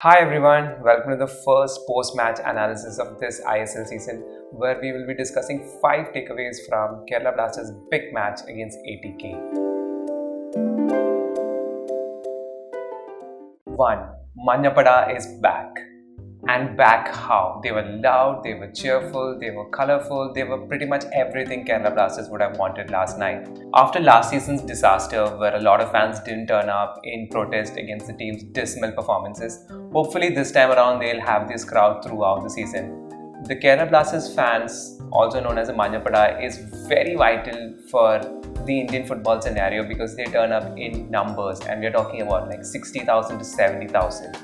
Hi everyone, welcome to the first post-match analysis of this ISL season where we will be discussing 5 takeaways from Kerala Blasters' big match against ATK. 1. Manyapada is back. And back how? They were loud, they were cheerful, they were colourful, they were pretty much everything Kerala Blasters would have wanted last night. After last season's disaster, where a lot of fans didn't turn up in protest against the team's dismal performances, hopefully this time around they'll have this crowd throughout the season. The Kerala Blasters fans, also known as the Manyapada, is very vital for the Indian football scenario because they turn up in numbers and we're talking about like 60,000 to 70,000.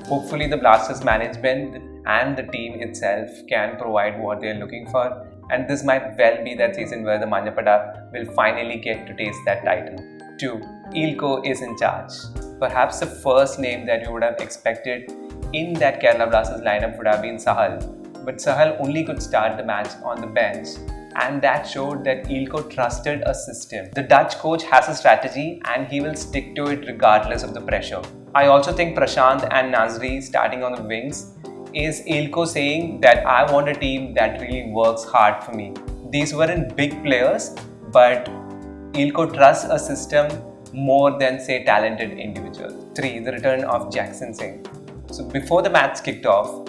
Hopefully the Blasters management and the team itself can provide what they're looking for, and this might well be that season where the Manyapada will finally get to taste that title. 2. Eelco is in charge. Perhaps the first name that you would have expected in that Kerala Blasters lineup would have been Sahal, but Sahal only could start the match on the bench, and that showed that Eelco trusted a system. The Dutch coach has a strategy and he will stick to it regardless of the pressure. I also think Prashant and Nazri starting on the wings is Eelco saying that I want a team that really works hard for me. These weren't big players, but Eelco trusts a system more than say talented individuals. 3. The return of Jeakson Singh. So before the match kicked off,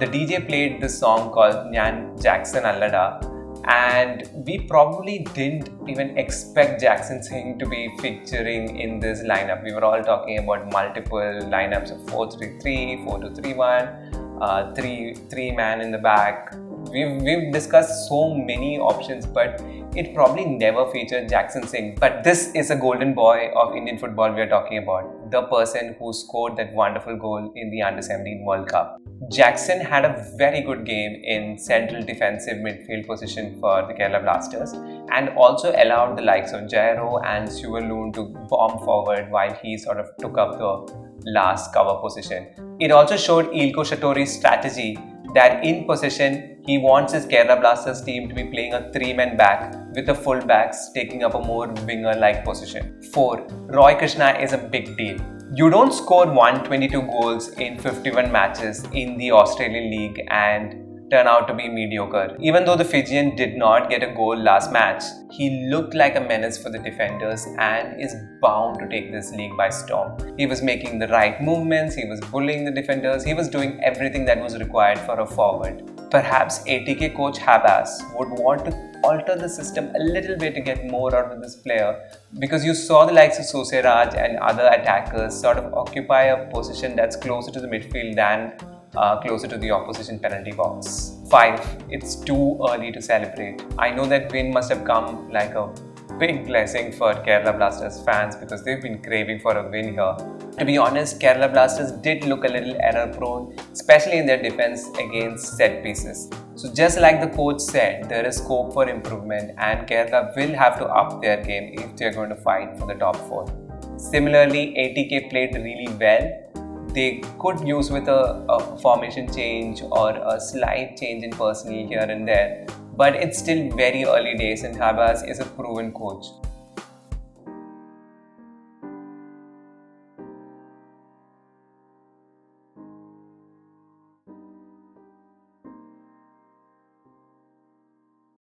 the DJ played this song called Nyan Jeakson Allada, and we probably didn't even expect Jeakson Singh to be featuring in this lineup. We were all talking about multiple lineups of 4-3-3, 4-2-3-1, three-man in the back. We've discussed so many options, but it probably never featured Jeakson Singh. But this is a golden boy of Indian football we are talking about, the person who scored that wonderful goal in the Under-17 World Cup. Jeakson had a very good game in central defensive midfield position for the Kerala Blasters and also allowed the likes of Jairo and Suvarloon to bomb forward while he sort of took up the last cover position. It also showed Eelco Schattorie's strategy that in possession, he wants his Kerala Blasters team to be playing a 3-man back with the full-backs taking up a more winger-like position. 4. Roy Krishna is a big deal. You don't score 122 goals in 51 matches in the Australian League and turn out to be mediocre. Even though the Fijian did not get a goal last match, he looked like a menace for the defenders and is bound to take this league by storm. He was making the right movements, he was bullying the defenders, he was doing everything that was required for a forward. Perhaps ATK coach Habas would want to alter the system a little bit to get more out of this player, because you saw the likes of Sosiraj and other attackers sort of occupy a position that's closer to the midfield than closer to the opposition penalty box. 5. It's too early to celebrate. I know that win must have come like a big blessing for Kerala Blasters fans because they've been craving for a win here. To be honest, Kerala Blasters did look a little error prone, especially in their defense against set pieces. So just like the coach said, there is scope for improvement and Kerala will have to up their game if they are going to fight for the top 4. Similarly, ATK played really well. They could use with a formation change or a slight change in personnel here and there, but it's still very early days and Habas is a proven coach.